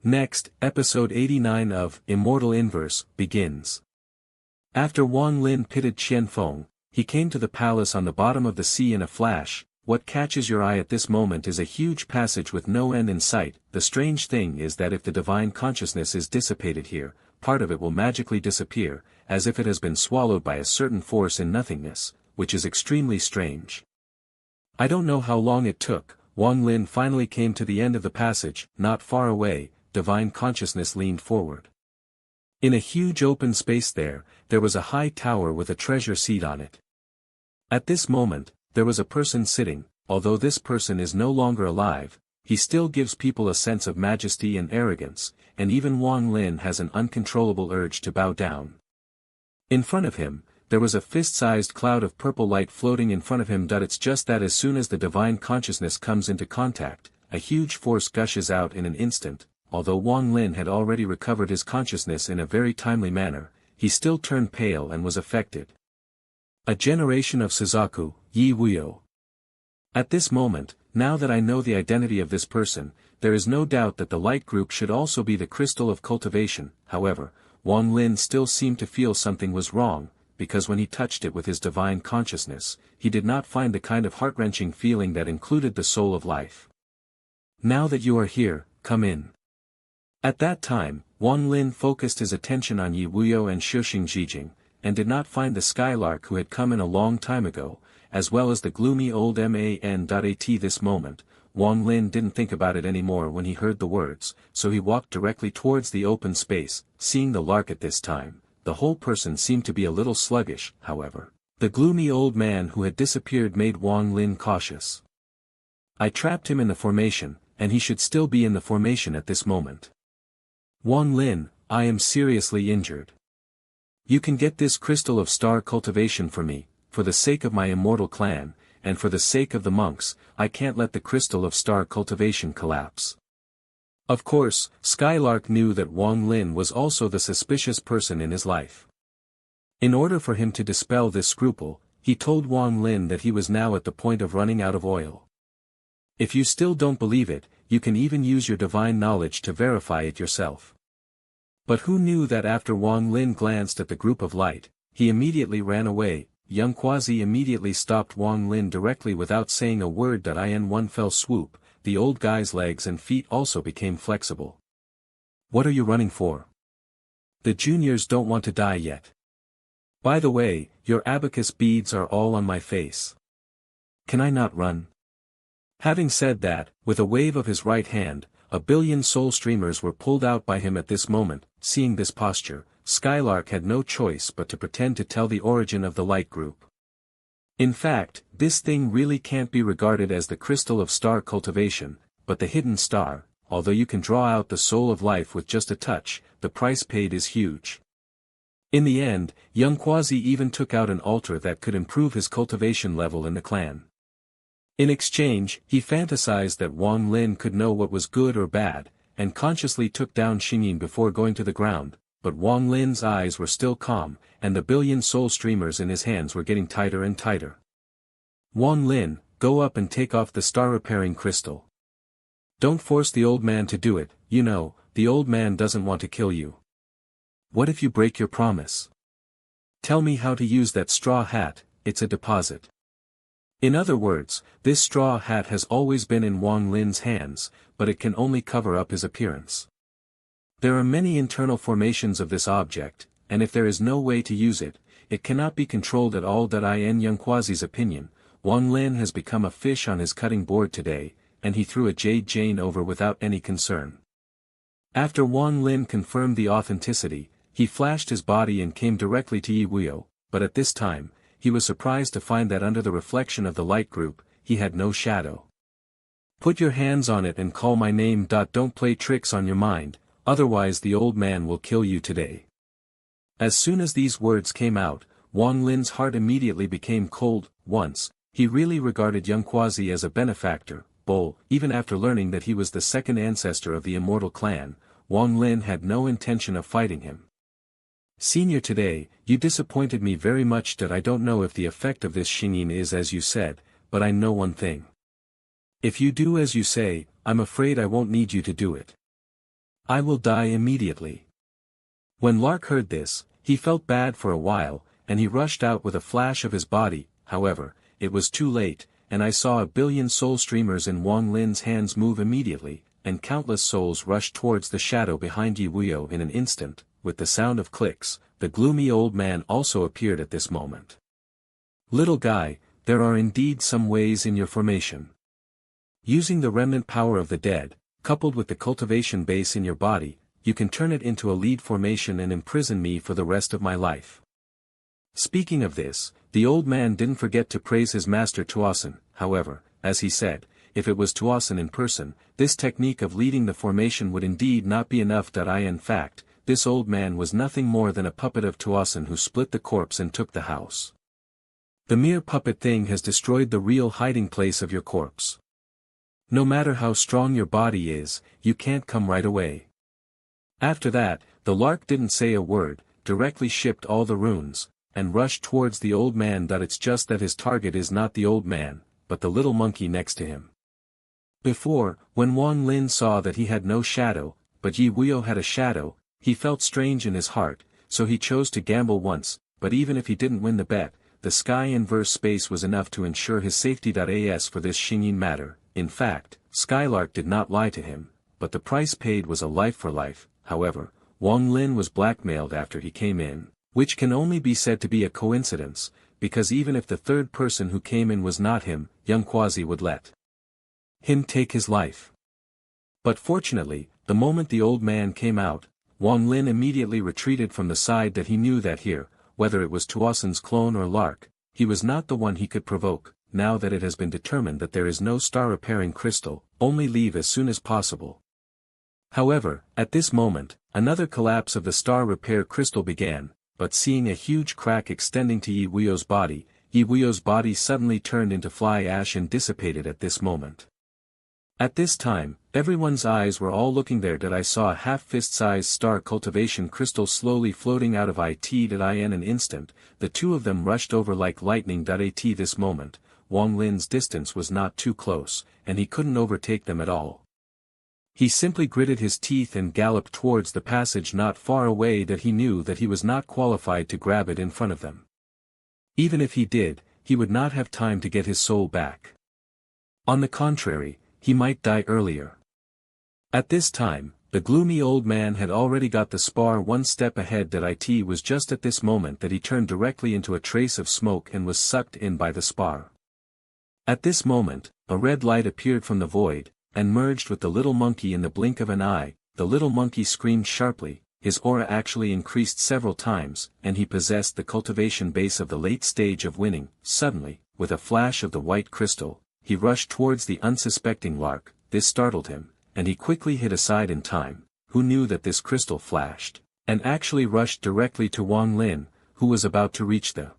Next, episode 89 of Immortal Inverse begins. After Wang Lin pitted Qian Feng, he came to the palace on the bottom of the sea in a flash. What catches your eye at this moment is a huge passage with no end in sight. The strange thing is that if the divine consciousness is dissipated here, part of it will magically disappear, as if it has been swallowed by a certain force in nothingness, which is extremely strange. I don't know how long it took. Wang Lin finally came to the end of the passage. Not far away, divine consciousness leaned forward. In a huge open space there was a high tower with a treasure seat on it. At this moment, there was a person sitting. Although this person is no longer alive, he still gives people a sense of majesty and arrogance, and even Wang Lin has an uncontrollable urge to bow down. In front of him, there was a fist-sized cloud of purple light floating in front of him. It's just that as soon as the divine consciousness comes into contact, a huge force gushes out in an instant. Although Wang Lin had already recovered his consciousness in a very timely manner, he still turned pale and was affected. A generation of Suzaku, Yi Wuyo. At this moment, now that I know the identity of this person, there is no doubt that the light group should also be the crystal of cultivation. However, Wang Lin still seemed to feel something was wrong, because when he touched it with his divine consciousness, he did not find the kind of heart-wrenching feeling that included the soul of life. Now that you are here, come in. At that time, Wang Lin focused his attention on Yi Wuyo and Shixing Jijing, and did not find the skylark who had come in a long time ago, as well as the gloomy old man.at. This moment, Wang Lin didn't think about it anymore when he heard the words, so he walked directly towards the open space. Seeing the lark at this time, the whole person seemed to be a little sluggish. However, the gloomy old man who had disappeared made Wang Lin cautious. I trapped him in the formation, and he should still be in the formation at this moment. Wang Lin, I am seriously injured. You can get this crystal of star cultivation for me. For the sake of my immortal clan, and for the sake of the monks, I can't let the crystal of star cultivation collapse. Of course, Skylark knew that Wang Lin was also the suspicious person in his life. In order for him to dispel this scruple, he told Wang Lin that he was now at the point of running out of oil. If you still don't believe it, you can even use your divine knowledge to verify it yourself. But who knew that after Wang Lin glanced at the group of light, he immediately ran away. Young Quasi immediately stopped Wang Lin directly without saying a word. In one fell swoop, the old guy's legs and feet also became flexible. What are you running for? The juniors don't want to die yet. By the way, your abacus beads are all on my face. Can I not run? Having said that, with a wave of his right hand, 1 billion soul streamers were pulled out by him at this moment. Seeing this posture, Skylark had no choice but to pretend to tell the origin of the light group. In fact, this thing really can't be regarded as the crystal of star cultivation, but the hidden star. Although you can draw out the soul of life with just a touch, the price paid is huge. In the end, young Quasi even took out an altar that could improve his cultivation level in the clan. In exchange, he fantasized that Wang Lin could know what was good or bad, and consciously took down Xingyin before going to the ground, but Wang Lin's eyes were still calm, and the billion soul streamers in his hands were getting tighter and tighter. Wang Lin, go up and take off the star-repairing crystal. Don't force the old man to do it. You know, the old man doesn't want to kill you. What if you break your promise? Tell me how to use that straw hat. It's a deposit. In other words, this straw hat has always been in Wang Lin's hands, but it can only cover up his appearance. There are many internal formations of this object, and if there is no way to use it, it cannot be controlled at all. In young Quasi's opinion, Wang Lin has become a fish on his cutting board today, and he threw a jade chain over without any concern. After Wang Lin confirmed the authenticity, he flashed his body and came directly to Yi Wuyo, but at this time, he was surprised to find that under the reflection of the light group, he had no shadow. Put your hands on it and call my name. Don't play tricks on your mind, otherwise the old man will kill you today. As soon as these words came out, Wang Lin's heart immediately became cold. Once, he really regarded young Quasi as a benefactor, even after learning that he was the second ancestor of the immortal clan, Wang Lin had no intention of fighting him. Senior, today, you disappointed me very much. I don't know if the effect of this Xingyin is as you said, but I know one thing. If you do as you say, I'm afraid I won't need you to do it. I will die immediately. When Lark heard this, he felt bad for a while, and he rushed out with a flash of his body. However, it was too late, and I saw a billion soul streamers in Wang Lin's hands move immediately, and countless souls rushed towards the shadow behind Yi Wuyo in an instant. With the sound of clicks, the gloomy old man also appeared at this moment. Little guy, there are indeed some ways in your formation. Using the remnant power of the dead, coupled with the cultivation base in your body, you can turn it into a lead formation and imprison me for the rest of my life. Speaking of this, the old man didn't forget to praise his master Tuosin. However, as he said, if it was Tuosin in person, this technique of leading the formation would indeed not be enough. In fact, this old man was nothing more than a puppet of Tuosin who split the corpse and took the house. The mere puppet thing has destroyed the real hiding place of your corpse. No matter how strong your body is, you can't come right away. After that, the Lark didn't say a word, directly shipped all the runes, and rushed towards the old man. It's just that his target is not the old man, but the little monkey next to him. Before, when Wang Lin saw that he had no shadow, but Yi Wuyo had a shadow, he felt strange in his heart, so he chose to gamble once, but even if he didn't win the bet, the sky inverse space was enough to ensure his safety. As for this Xingyin matter, in fact, Skylark did not lie to him, but the price paid was a life for life. However, Wang Lin was blackmailed after he came in, which can only be said to be a coincidence, because even if the third person who came in was not him, young Quasi would let him take his life. But fortunately, the moment the old man came out, Wang Lin immediately retreated from the side that he knew that here, whether it was Tuosin's clone or Lark, he was not the one he could provoke. Now that it has been determined that there is no star-repairing crystal, only leave as soon as possible. However, at this moment, another collapse of the star repair crystal began, but seeing a huge crack extending to Yi Wuyo's body suddenly turned into fly ash and dissipated at this moment. At this time, everyone's eyes were all looking there. I saw a half-fist-sized star cultivation crystal slowly floating out of it. In an instant, the two of them rushed over like lightning. At this moment, Wang Lin's distance was not too close, and he couldn't overtake them at all. He simply gritted his teeth and galloped towards the passage not far away. He knew that he was not qualified to grab it in front of them. Even if he did, he would not have time to get his soul back. On the contrary, he might die earlier. At this time, the gloomy old man had already got the spar one step ahead. It was just at this moment that he turned directly into a trace of smoke and was sucked in by the spar. At this moment, a red light appeared from the void, and merged with the little monkey in the blink of an eye. The little monkey screamed sharply, his aura actually increased several times, and he possessed the cultivation base of the late stage of winning. Suddenly, with a flash of the white crystal, he rushed towards the unsuspecting Lark. This startled him, and he quickly hid aside in time, who knew that this crystal flashed, and actually rushed directly to Wang Lin, who was about to reach the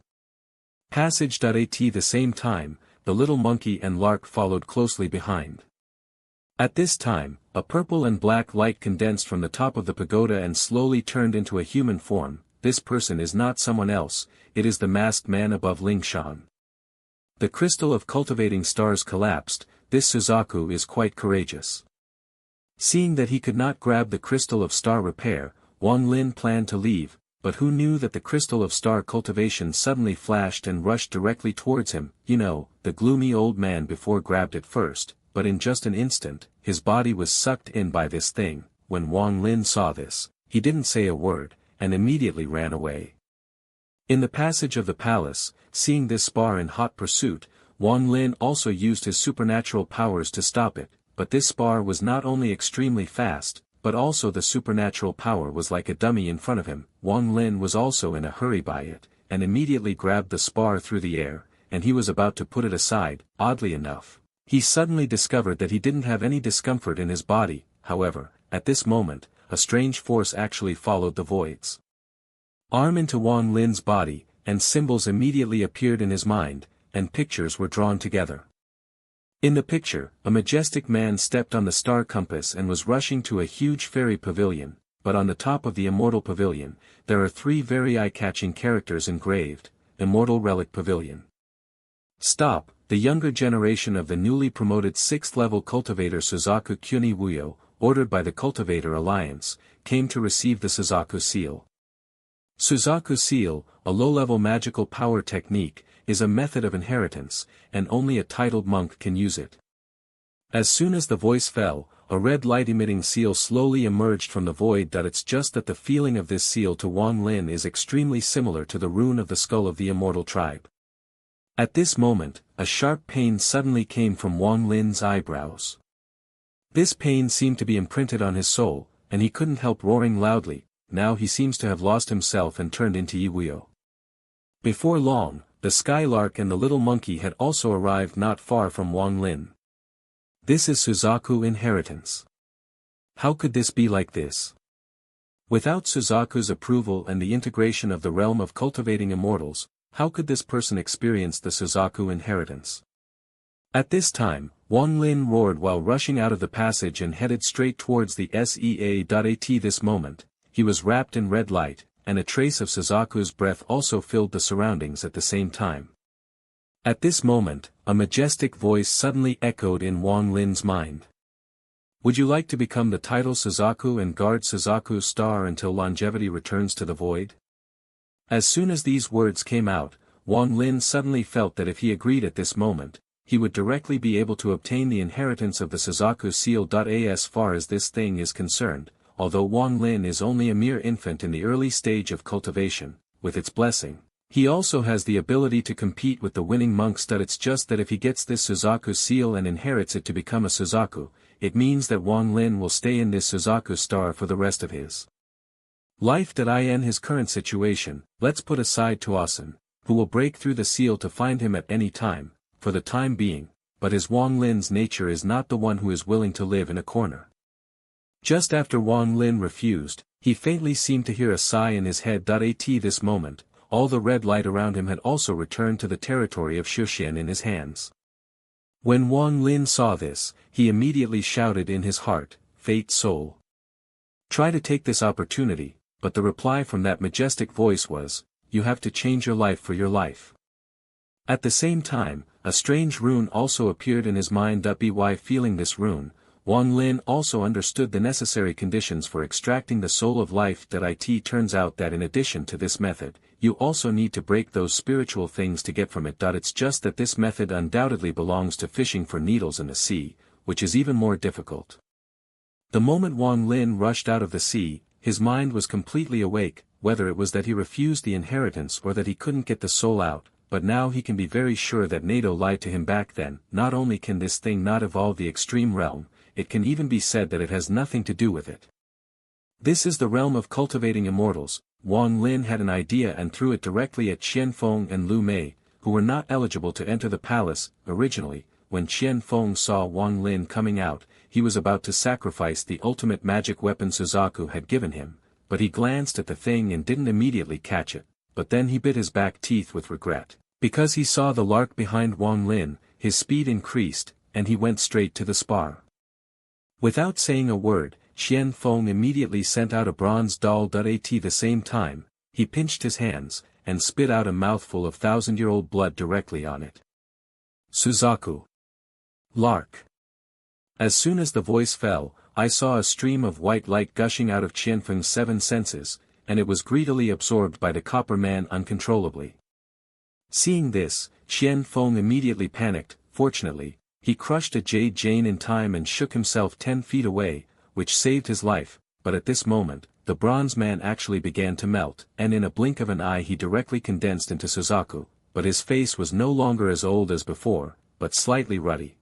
passage. At the same time, the little monkey and Lark followed closely behind. At this time, a purple and black light condensed from the top of the pagoda and slowly turned into a human form. This person is not someone else, it is the masked man above Lingshan. The crystal of cultivating stars collapsed. This Suzaku is quite courageous. Seeing that he could not grab the crystal of star repair, Wang Lin planned to leave, but who knew that the crystal of star cultivation suddenly flashed and rushed directly towards him. The gloomy old man before grabbed it first, but in just an instant, his body was sucked in by this thing. When Wang Lin saw this, he didn't say a word, and immediately ran away. In the passage of the palace, seeing this spar in hot pursuit, Wang Lin also used his supernatural powers to stop it, but this spar was not only extremely fast, but also the supernatural power was like a dummy in front of him. Wang Lin was also in a hurry by it, and immediately grabbed the spar through the air, and he was about to put it aside. Oddly enough, he suddenly discovered that he didn't have any discomfort in his body. However, at this moment, a strange force actually followed the void's arm into Wang Lin's body, and symbols immediately appeared in his mind, and pictures were drawn together. In the picture, a majestic man stepped on the star compass and was rushing to a huge fairy pavilion, but on the top of the immortal pavilion, there are three very eye-catching characters engraved: Immortal Relic Pavilion. Stop, the younger generation of the newly promoted 6th level cultivator Suzaku Kuni Wuyo, ordered by the Cultivator Alliance, came to receive the Suzaku Seal. Suzaku Seal, a low-level magical power technique, is a method of inheritance, and only a titled monk can use it. As soon as the voice fell, a red light-emitting seal slowly emerged from the void. It's just that the feeling of this seal to Wang Lin is extremely similar to the rune of the skull of the immortal tribe. At this moment, a sharp pain suddenly came from Wang Lin's eyebrows. This pain seemed to be imprinted on his soul, and he couldn't help roaring loudly. Now he seems to have lost himself and turned into Yiwuyo. Before long, the Skylark and the little monkey had also arrived not far from Wang Lin. This is Suzaku inheritance. How could this be like this? Without Suzaku's approval and the integration of the realm of cultivating immortals, how could this person experience the Suzaku inheritance? At this time, Wang Lin roared while rushing out of the passage and headed straight towards the SEA.at. This moment, he was wrapped in red light, and a trace of Suzaku's breath also filled the surroundings at the same time. At this moment, a majestic voice suddenly echoed in Wang Lin's mind. Would you like to become the title Suzaku and guard Suzaku's star until longevity returns to the void? As soon as these words came out, Wang Lin suddenly felt that if he agreed at this moment, he would directly be able to obtain the inheritance of the Suzaku Seal. As far as this thing is concerned, although Wang Lin is only a mere infant in the early stage of cultivation, with its blessing, he also has the ability to compete with the winning monks. It's just that if he gets this Suzaku Seal and inherits it to become a Suzaku, it means that Wang Lin will stay in this Suzaku star for the rest of his life. In his current situation, let's put aside Tuasen, who will break through the seal to find him at any time, for the time being, but his Wang Lin's nature is not the one who is willing to live in a corner. Just after Wang Lin refused, he faintly seemed to hear a sigh in his head. At this moment, all the red light around him had also returned to the territory of Shuxian in his hands. When Wang Lin saw this, he immediately shouted in his heart, "Fate Soul! Try to take this opportunity," but the reply from that majestic voice was, "You have to change your life for your life." At the same time, a strange rune also appeared in his mind. By feeling this rune, Wang Lin also understood the necessary conditions for extracting the soul of life. It turns out that in addition to this method, you also need to break those spiritual things to get from it. It's just that this method undoubtedly belongs to fishing for needles in the sea, which is even more difficult. The moment Wang Lin rushed out of the sea, his mind was completely awake, whether it was that he refused the inheritance or that he couldn't get the soul out, but now he can be very sure that NATO lied to him back then. Not only can this thing not evolve the extreme realm, it can even be said that it has nothing to do with it. This is the realm of cultivating immortals. Wang Lin had an idea and threw it directly at Qian Feng and Lu Mei, who were not eligible to enter the palace. Originally, when Qian Feng saw Wang Lin coming out, he was about to sacrifice the ultimate magic weapon Suzaku had given him, but he glanced at the thing and didn't immediately catch it, but then he bit his back teeth with regret. Because he saw the lark behind Wang Lin, his speed increased, and he went straight to the spar. Without saying a word, Qian Feng immediately sent out a bronze doll. At the same time, he pinched his hands, and spit out a mouthful of 1,000-year-old blood directly on it. Suzaku. Lark. As soon as the voice fell, I saw a stream of white light gushing out of Qian Feng's 7 senses, and it was greedily absorbed by the copper man uncontrollably. Seeing this, Qian Feng immediately panicked. Fortunately, he crushed a jade Jane in time and shook himself 10 feet away, which saved his life. But at this moment, the bronze man actually began to melt, and in a blink of an eye he directly condensed into Suzaku, but his face was no longer as old as before, but slightly ruddy.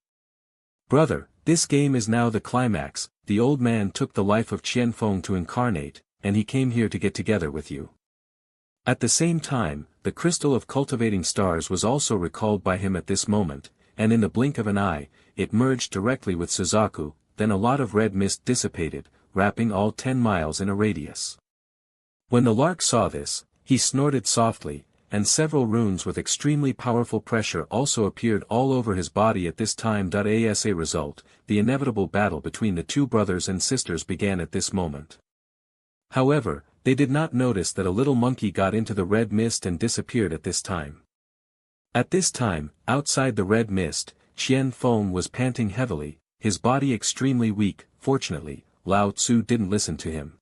"Brother, this game is now the climax. The old man took the life of Qian Feng to incarnate, and he came here to get together with you." At the same time, the crystal of cultivating stars was also recalled by him at this moment, and in the blink of an eye, it merged directly with Suzaku. Then a lot of red mist dissipated, wrapping all 10 miles in a radius. When the lark saw this, he snorted softly, and several runes with extremely powerful pressure also appeared all over his body at this time. As a result, the inevitable battle between the two brothers and sisters began at this moment. However, they did not notice that a little monkey got into the red mist and disappeared at this time. At this time, outside the red mist, Qian Feng was panting heavily, his body extremely weak. fortunately, Lao Tzu didn't listen to him.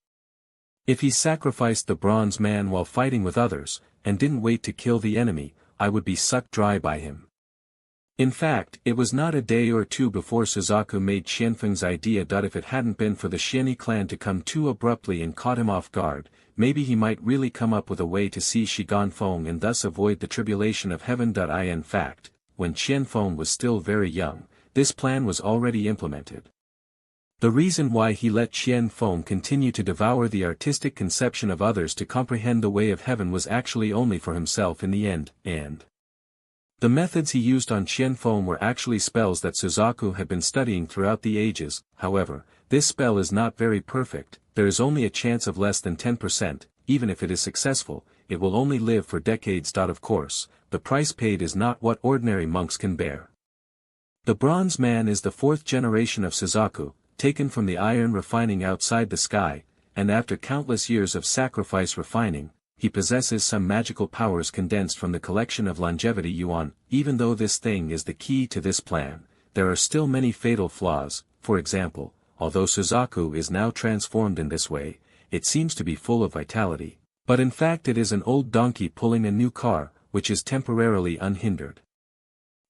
If he sacrificed the bronze man while fighting with others, and didn't wait to kill the enemy, I would be sucked dry by him. In fact, it was not a day or two before Suzaku made Qianfeng's idea that if it hadn't been for the Xianyi clan to come too abruptly and caught him off guard, maybe he might really come up with a way to see Shi Ganfeng and thus avoid the tribulation of heaven. In fact, when Qianfeng was still very young, this plan was already implemented. The reason why he let Qianfeng continue to devour the artistic conception of others to comprehend the way of heaven was actually only for himself in the end, and the methods he used on Qianfeng were actually spells that Suzaku had been studying throughout the ages. However, this spell is not very perfect, there is only a chance of less than 10%, even if it is successful, it will only live for decades. Of course, the price paid is not what ordinary monks can bear. The bronze man is the fourth generation of Suzaku, taken from the iron refining outside the sky, and after countless years of sacrifice refining, he possesses some magical powers condensed from the collection of longevity yuan. Even though this thing is the key to this plan, there are still many fatal flaws. For example, although Suzaku is now transformed in this way, it seems to be full of vitality, but in fact it is an old donkey pulling a new car, which is temporarily unhindered.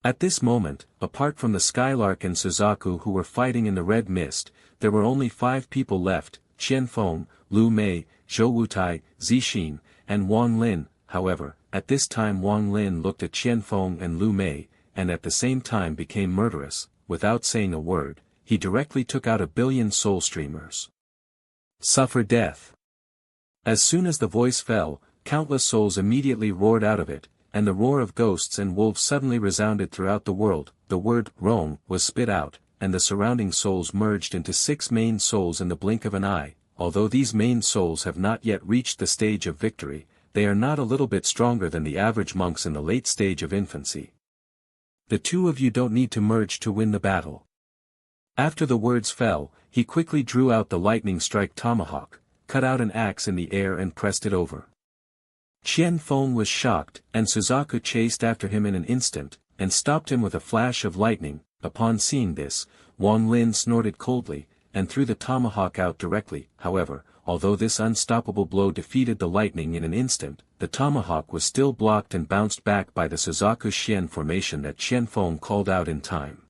At this moment, apart from the Skylark and Suzaku who were fighting in the red mist, there were only 5 people left: Qianfeng, Lu Mei, Zhou Wutai, Zixin, and Wang Lin. However, at this time Wang Lin looked at Qianfeng and Lu Mei, and at the same time became murderous. Without saying a word, he directly took out 1 billion soul streamers. Suffer death. As soon as the voice fell, countless souls immediately roared out of it, and the roar of ghosts and wolves suddenly resounded throughout the world. The word Rong was spit out, and the surrounding souls merged into 6 main souls in the blink of an eye. Although these main souls have not yet reached the stage of victory, they are not a little bit stronger than the average monks in the late stage of infancy. The two of you don't need to merge to win the battle. After the words fell, he quickly drew out the lightning strike tomahawk, cut out an axe in the air and pressed it over. Qianfeng was shocked, and Suzaku chased after him in an instant, and stopped him with a flash of lightning. Upon seeing this, Wang Lin snorted coldly, and threw the tomahawk out directly. However, although this unstoppable blow defeated the lightning in an instant, the tomahawk was still blocked and bounced back by the Suzaku Xian formation that Qianfeng called out in time.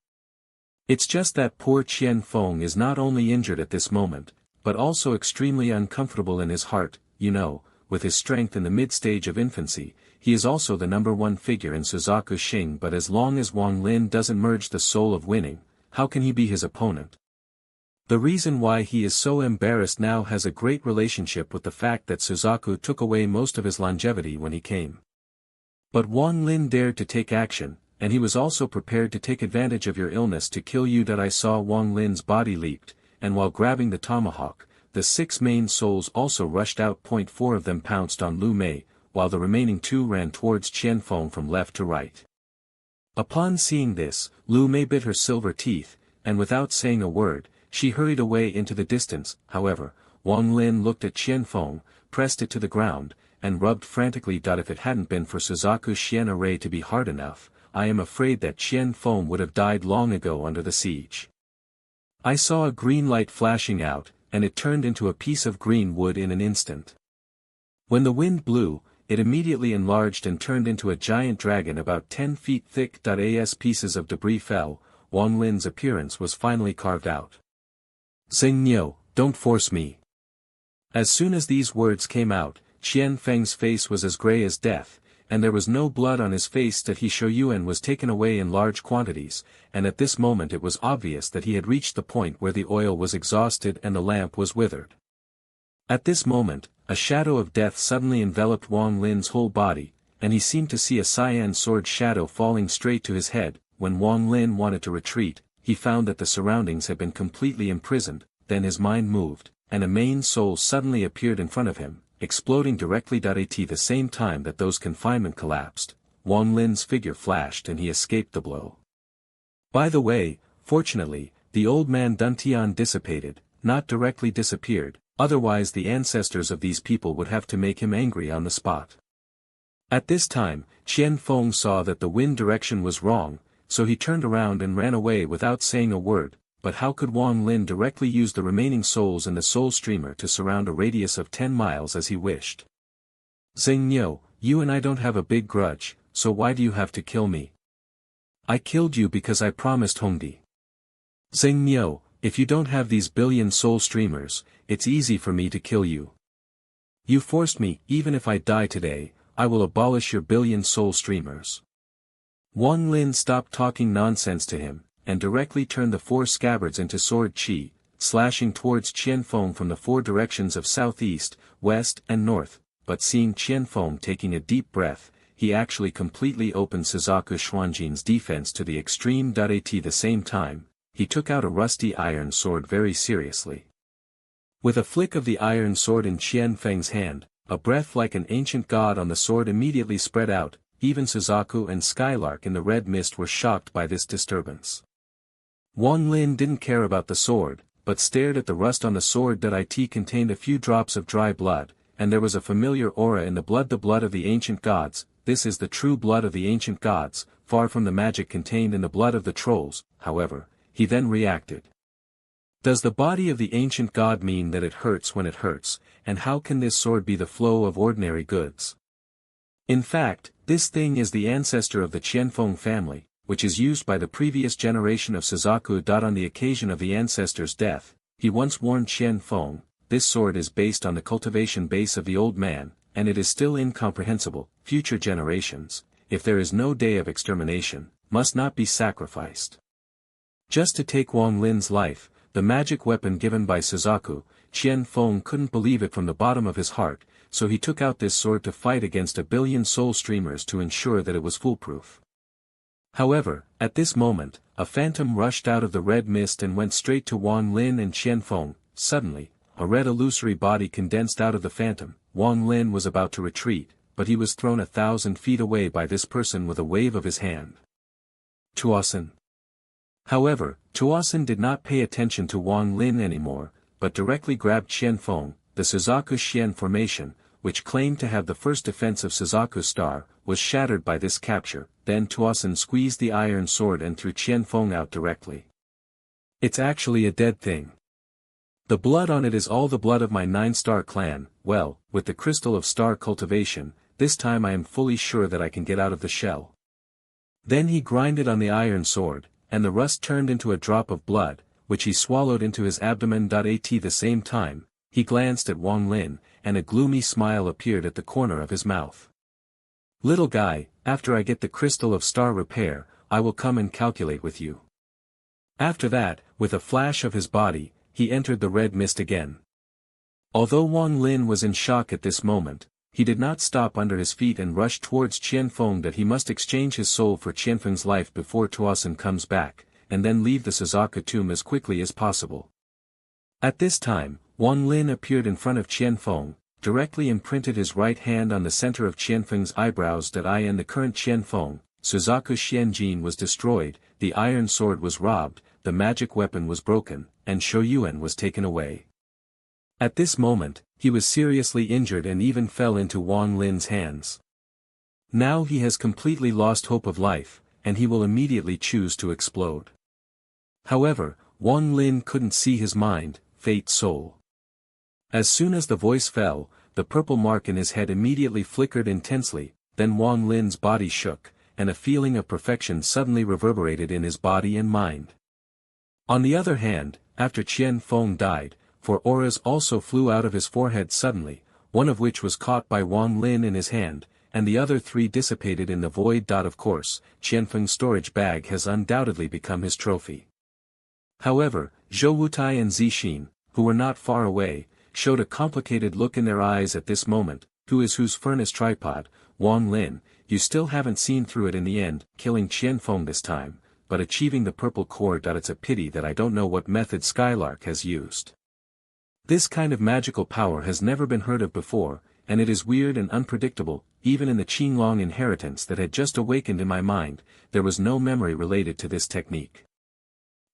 It's just that poor Qianfeng is not only injured at this moment, but also extremely uncomfortable in his heart. With his strength in the mid-stage of infancy, he is also the #1 figure in Suzaku Xing, but as long as Wang Lin doesn't merge the soul of winning, how can he be his opponent? The reason why he is so embarrassed now has a great relationship with the fact that Suzaku took away most of his longevity when he came. But Wang Lin dared to take action, and he was also prepared to take advantage of your illness to kill you. I saw Wang Lin's body leaped, and while grabbing the tomahawk, the 6 main souls also rushed out. 4 of them pounced on Lu Mei, while the remaining 2 ran towards Qianfeng from left to right. Upon seeing this, Lu Mei bit her silver teeth, and without saying a word, she hurried away into the distance. However, Wang Lin looked at Qianfeng, pressed it to the ground, and rubbed frantically. If it hadn't been for Suzaku Xian array to be hard enough, I am afraid that Qianfeng would have died long ago under the siege. I saw a green light flashing out, and it turned into a piece of green wood in an instant. When the wind blew, it immediately enlarged and turned into a giant dragon about 10 feet thick. As pieces of debris fell, Wang Lin's appearance was finally carved out. Xing Niu, don't force me. As soon as these words came out, Qianfeng's face was as gray as death, and there was no blood on his face. He Shouyuan was taken away in large quantities, and at this moment it was obvious that he had reached the point where the oil was exhausted and the lamp was withered. At this moment, a shadow of death suddenly enveloped Wang Lin's whole body, and he seemed to see a cyan sword shadow falling straight to his head. When Wang Lin wanted to retreat, he found that the surroundings had been completely imprisoned. Then his mind moved, and a main soul suddenly appeared in front of him, exploding directly. At the same time that those confinement collapsed, Wang Lin's figure flashed and he escaped the blow. By the way, fortunately, the old man Duntian dissipated, not directly disappeared, otherwise the ancestors of these people would have to make him angry on the spot. At this time, Qianfeng saw that the wind direction was wrong, so he turned around and ran away without saying a word. but how could Wang Lin directly use the remaining souls in the soul streamer to surround a radius of 10 miles as he wished? Zheng Niu, you and I don't have a big grudge, so why do you have to kill me? I killed you because I promised Hongdi. Zheng Niu, if you don't have these billion soul streamers, it's easy for me to kill you. You forced me, even if I die today, I will abolish your billion soul streamers. Wang Lin stopped talking nonsense to him, and directly turned the 4 scabbards into sword chi, slashing towards Qianfeng from the 4 directions of southeast, west and north, but seeing Qianfeng taking a deep breath, he actually completely opened Suzaku Xuanjin's defense to the extreme. At the same time, he took out a rusty iron sword very seriously. With a flick of the iron sword in Qianfeng's hand, a breath like an ancient god on the sword immediately spread out. Even Suzaku and Skylark in the red mist were shocked by this disturbance. Wang Lin didn't care about the sword, but stared at the rust on the sword. It contained a few drops of dry blood, and there was a familiar aura in the blood of the ancient gods. This is the true blood of the ancient gods, far from the magic contained in the blood of the trolls. However, he then reacted. Does the body of the ancient god mean that it hurts when it hurts, and how can this sword be the flow of ordinary goods? In fact, this thing is the ancestor of the Qianfeng family, which is used by the previous generation of Suzaku. On the occasion of the ancestor's death, he once warned Qianfeng, this sword is based on the cultivation base of the old man, and it is still incomprehensible. Future generations, if there is no day of extermination, must not be sacrificed. Just to take Wang Lin's life, the magic weapon given by Suzaku, Qianfeng couldn't believe it from the bottom of his heart, so he took out this sword to fight against a billion soul streamers to ensure that it was foolproof. However, at this moment, a phantom rushed out of the red mist and went straight to Wang Lin and Qianfeng. Suddenly, a red illusory body condensed out of the phantom. Wang Lin was about to retreat, but he was thrown 1,000 feet away by this person with a wave of his hand. Tuosin. However, Tuosin did not pay attention to Wang Lin anymore, but directly grabbed Qianfeng. The Suzaku Xian formation, which claimed to have the first defense of Suzaku's star, was shattered by this capture. Then Tuosin squeezed the iron sword and threw Qianfeng out directly. It's actually a dead thing. The blood on it is all the blood of my 9-star clan. Well, with the crystal of star cultivation, this time I am fully sure that I can get out of the shell. Then he grinded on the iron sword, and the rust turned into a drop of blood, which he swallowed into his abdomen. At the same time, he glanced at Wang Lin, and a gloomy smile appeared at the corner of his mouth. Little guy, after I get the crystal of star repair, I will come and calculate with you. After that, with a flash of his body, he entered the red mist again. Although Wang Lin was in shock at this moment, he did not stop under his feet and rushed towards Qianfeng. That he must exchange his soul for Qianfeng's life before Tuosin comes back, and then leave the Suzaku tomb as quickly as possible. At this time, Wang Lin appeared in front of Qianfeng, directly imprinted his right hand on the center of Qianfeng's eyebrows. I and the current Qianfeng, Suzaku Xianjin was destroyed, the iron sword was robbed, the magic weapon was broken, and Shouyuan was taken away. At this moment, he was seriously injured and even fell into Wang Lin's hands. Now he has completely lost hope of life, and he will immediately choose to explode. However, Wang Lin couldn't see his mind, fate soul. As soon as the voice fell, the purple mark in his head immediately flickered intensely, then Wang Lin's body shook, and a feeling of perfection suddenly reverberated in his body and mind. On the other hand, after Qianfeng died, 4 auras also flew out of his forehead suddenly, one of which was caught by Wang Lin in his hand, and the other 3 dissipated in the void. Of course, Qianfeng's storage bag has undoubtedly become his trophy. However, Zhou Wutai and Zixin, who were not far away, showed a complicated look in their eyes at this moment. Who is whose furnace tripod? Wang Lin, you still haven't seen through it in the end, killing Qianfeng this time, but achieving the purple core. It's a pity that I don't know what method Skylark has used. This kind of magical power has never been heard of before, and it is weird and unpredictable. Even in the Qinglong inheritance that had just awakened in my mind, there was no memory related to this technique.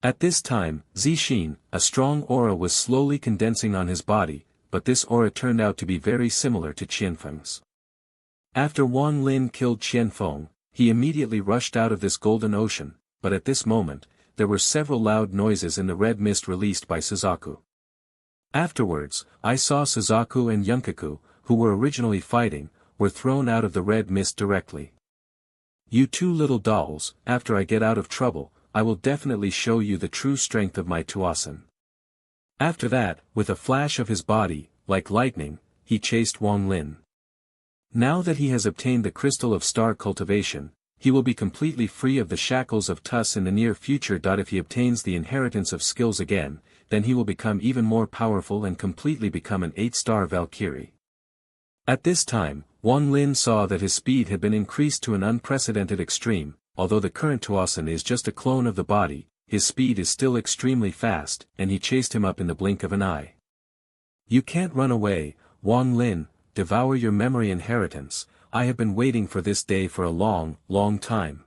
At this time, Zixin, a strong aura was slowly condensing on his body, but this aura turned out to be very similar to Qianfeng's. After Wang Lin killed Qianfeng, he immediately rushed out of this golden ocean, but at this moment, there were several loud noises in the red mist released by Suzaku. Afterwards, I saw Suzaku and Yunkaku, who were originally fighting, were thrown out of the red mist directly. You two little dolls, after I get out of trouble, I will definitely show you the true strength of my Tuasen. After that, with a flash of his body, like lightning, he chased Wang Lin. Now that he has obtained the crystal of star cultivation, he will be completely free of the shackles of Tus in the near future. If he obtains the inheritance of skills again, then he will become even more powerful and completely become an 8-star Valkyrie. At this time, Wang Lin saw that his speed had been increased to an unprecedented extreme. Although the current Tuasen is just a clone of the body, his speed is still extremely fast, and he chased him up in the blink of an eye. You can't run away, Wang Lin, devour your memory inheritance. I have been waiting for this day for a long, long time.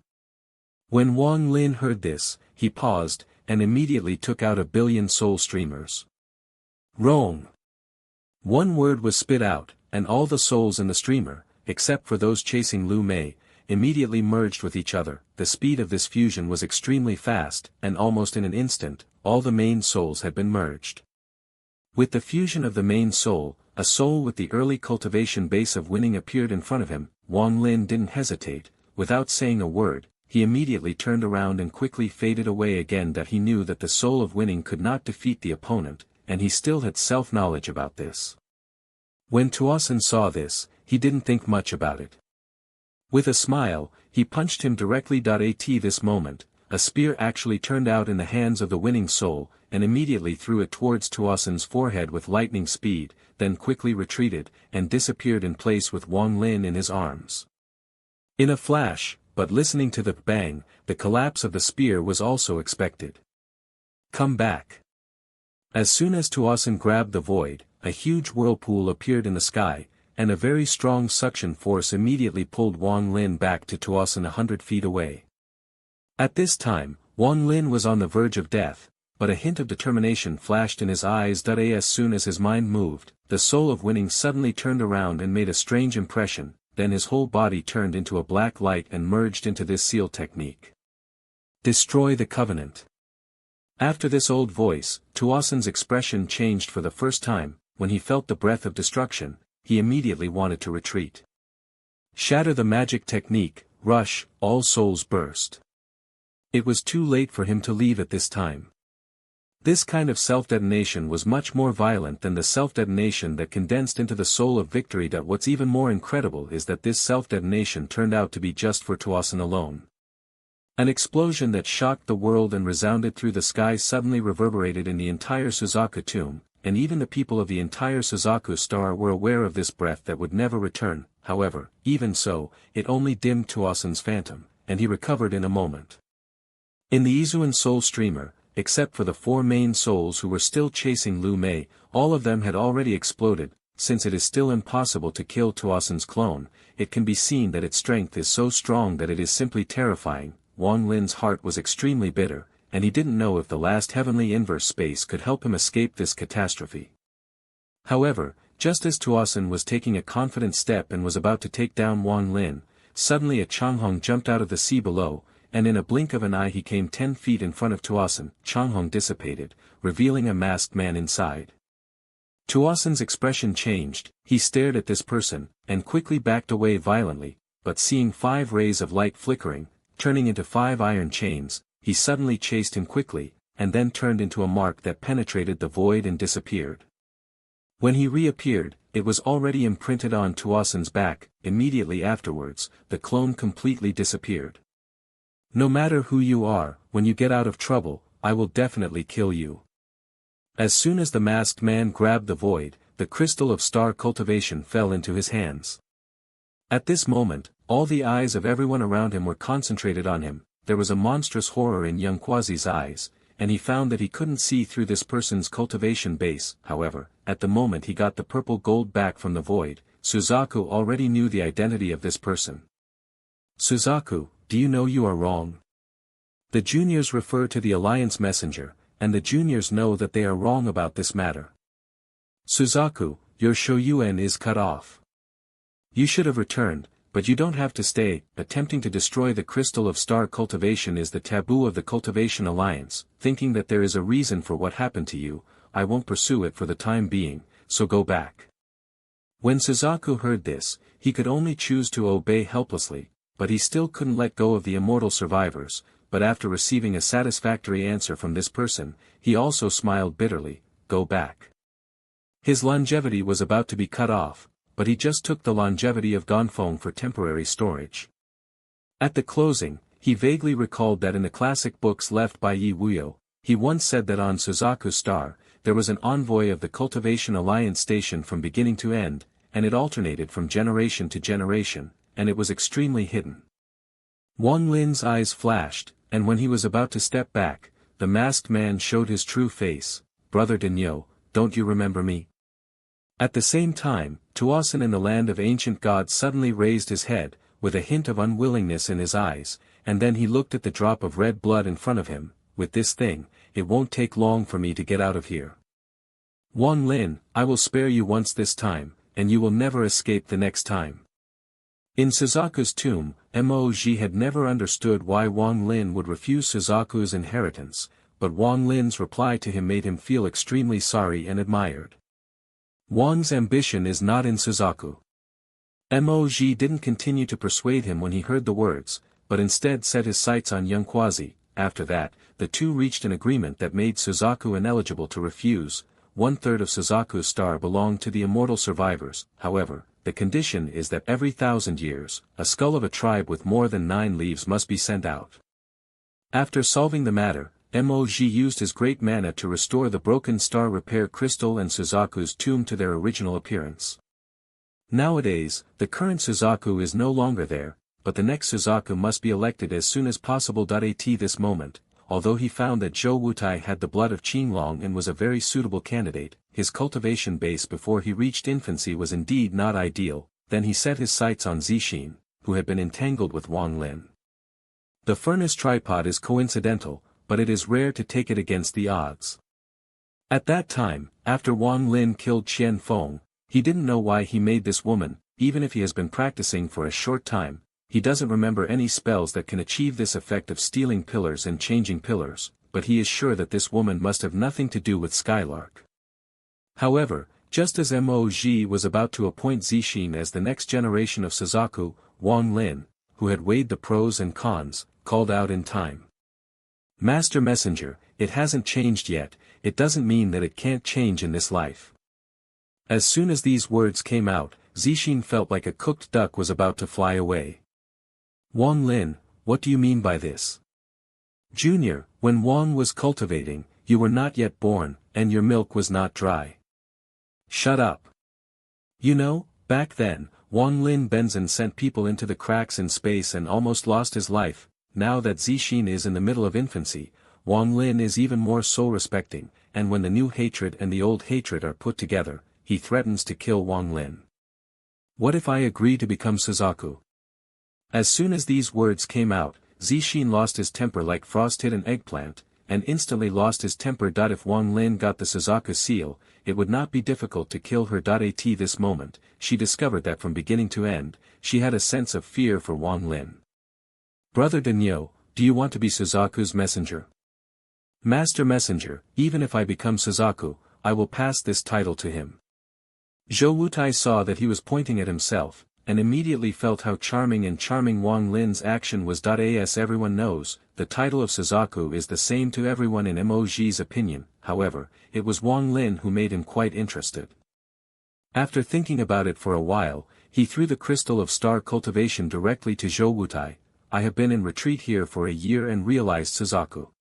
When Wang Lin heard this, he paused, and immediately took out 1,000,000,000 soul streamers. Wrong! One word was spit out, and all the souls in the streamer, except for those chasing Lu Mei, immediately merged with each other. The speed of this fusion was extremely fast, and almost in an instant, all the main souls had been merged. With the fusion of the main soul, a soul with the early cultivation base of winning appeared in front of him. Wang Lin didn't hesitate. Without saying a word, he immediately turned around and quickly faded away again. That he knew that the soul of winning could not defeat the opponent, and he still had self-knowledge about this. When Tuasen saw this, he didn't think much about it. With a smile, he punched him directly. At this moment, a spear actually turned out in the hands of the winning soul, and immediately threw it towards Tuasen's forehead with lightning speed, then quickly retreated, and disappeared in place with Wang Lin in his arms. In a flash, but listening to the bang, the collapse of the spear was also expected. Come back. As soon as Tuasen grabbed the void, a huge whirlpool appeared in the sky, and a very strong suction force immediately pulled Wang Lin back to Tuasen 100 feet away. At this time, Wang Lin was on the verge of death, but a hint of determination flashed in his eyes. As soon as his mind moved, the soul of winning suddenly turned around and made a strange impression, then his whole body turned into a black light and merged into this seal technique. Destroy the covenant. After this old voice, Tuasen's expression changed for the first time. When he felt the breath of destruction, he immediately wanted to retreat. Shatter the magic technique, rush, all souls burst. It was too late for him to leave at this time. This kind of self-detonation was much more violent than the self-detonation that condensed into the soul of victory. What's even more incredible is that this self-detonation turned out to be just for Tuasen alone. An explosion that shocked the world and resounded through the sky suddenly reverberated in the entire Suzaku tomb, and even the people of the entire Suzaku star were aware of this breath that would never return. However, even so, it only dimmed Tuasen's phantom, and he recovered in a moment. In the Izuan soul streamer, except for the 4 main souls who were still chasing Lu Mei, all of them had already exploded. Since it is still impossible to kill Tuasen's clone, it can be seen that its strength is so strong that it is simply terrifying. Wang Lin's heart was extremely bitter, and he didn't know if the last heavenly inverse space could help him escape this catastrophe. However, just as Tuasen was taking a confident step and was about to take down Wang Lin, suddenly a Changhong jumped out of the sea below, and in a blink of an eye he came 10 feet in front of Tuasen. Changhong dissipated, revealing a masked man inside. Tuasen's expression changed. He stared at this person, and quickly backed away violently, but seeing 5 rays of light flickering, turning into 5 iron chains, he suddenly chased him quickly, and then turned into a mark that penetrated the void and disappeared. When he reappeared, it was already imprinted on Tuasen's back. Immediately afterwards, the clone completely disappeared. No matter who you are, when you get out of trouble, I will definitely kill you. As soon as the masked man grabbed the void, the crystal of star cultivation fell into his hands. At this moment, all the eyes of everyone around him were concentrated on him. There was a monstrous horror in young Quasi's eyes, and he found that he couldn't see through this person's cultivation base. However, at the moment he got the purple gold back from the void, Suzaku already knew the identity of this person. Suzaku, do you know you are wrong? The juniors refer to the Alliance messenger, and the juniors know that they are wrong about this matter. Suzaku, your Shoyuan is cut off. You should have returned. but you don't have to stay. Attempting to destroy the crystal of star cultivation is the taboo of the Cultivation Alliance. Thinking that there is a reason for what happened to you, I won't pursue it for the time being, so go back. When Suzaku heard this, he could only choose to obey helplessly, but he still couldn't let go of the immortal survivors. But after receiving a satisfactory answer from this person, he also smiled bitterly. Go back. His longevity was about to be cut off, but he just took the longevity of Gonfeng for temporary storage. At the closing, he vaguely recalled that in the classic books left by Yi Wuyo, he once said that on Suzaku's star, there was an envoy of the Cultivation Alliance station from beginning to end, and it alternated from generation to generation, and it was extremely hidden. Wang Lin's eyes flashed, and when he was about to step back, the masked man showed his true face. Brother Denyo, don't you remember me? At the same time, Tuosin in the land of ancient gods suddenly raised his head, with a hint of unwillingness in his eyes, and then he looked at the drop of red blood in front of him. With this thing, it won't take long for me to get out of here. Wang Lin, I will spare you once this time, and you will never escape the next time. In Suzaku's tomb, Moji had never understood why Wang Lin would refuse Suzaku's inheritance, but Wang Lin's reply to him made him feel extremely sorry and admired. Wang's ambition is not in Suzaku. Moji didn't continue to persuade him when he heard the words, but instead set his sights on Yongquazi. After that, the two reached an agreement that made Suzaku ineligible to refuse. 1/3 of Suzaku's star belonged to the immortal survivors. However, the condition is that every 1,000 years, a skull of a tribe with more than 9 leaves must be sent out. After solving the matter, Moji used his great mana to restore the broken star repair crystal and Suzaku's tomb to their original appearance. Nowadays, the current Suzaku is no longer there, but the next Suzaku must be elected as soon as possible. At this moment, although he found that Zhou Wutai had the blood of Qinglong and was a very suitable candidate, his cultivation base before he reached infancy was indeed not ideal. Then he set his sights on Zixin, who had been entangled with Wang Lin. The furnace tripod is coincidental, but it is rare to take it against the odds. At that time, after Wang Lin killed Qian Feng, he didn't know why he made this woman. Even if he has been practicing for a short time, he doesn't remember any spells that can achieve this effect of stealing pillars and changing pillars, but he is sure that this woman must have nothing to do with Skylark. However, just as Moji was about to appoint Zixin as the next generation of Suzaku, Wang Lin, who had weighed the pros and cons, called out in time. Master Messenger, it hasn't changed yet. It doesn't mean that it can't change in this life. As soon as these words came out, Zixin felt like a cooked duck was about to fly away. Wang Lin, what do you mean by this? Junior, when Wang was cultivating, you were not yet born, and your milk was not dry. Shut up. You know, back then, Wang Lin Benzin sent people into the cracks in space and almost lost his life. Now that Zixin is in the middle of infancy, Wang Lin is even more soul-respecting, and when the new hatred and the old hatred are put together, he threatens to kill Wang Lin. What if I agree to become Suzaku? As soon as these words came out, Zixin lost his temper like frost hit an eggplant, and instantly lost his temper. If Wang Lin got the Suzaku seal, it would not be difficult to kill her. At this moment, she discovered that from beginning to end, she had a sense of fear for Wang Lin. Brother Denyo, do you want to be Suzaku's messenger? Master Messenger, even if I become Suzaku, I will pass this title to him. Zhou Wutai saw that he was pointing at himself, and immediately felt how charming Wang Lin's action was. As everyone knows, the title of Suzaku is the same to everyone in Moji's opinion. However, it was Wang Lin who made him quite interested. After thinking about it for a while, he threw the crystal of star cultivation directly to Zhou Wutai. I have been in retreat here for a year and realized Suzaku.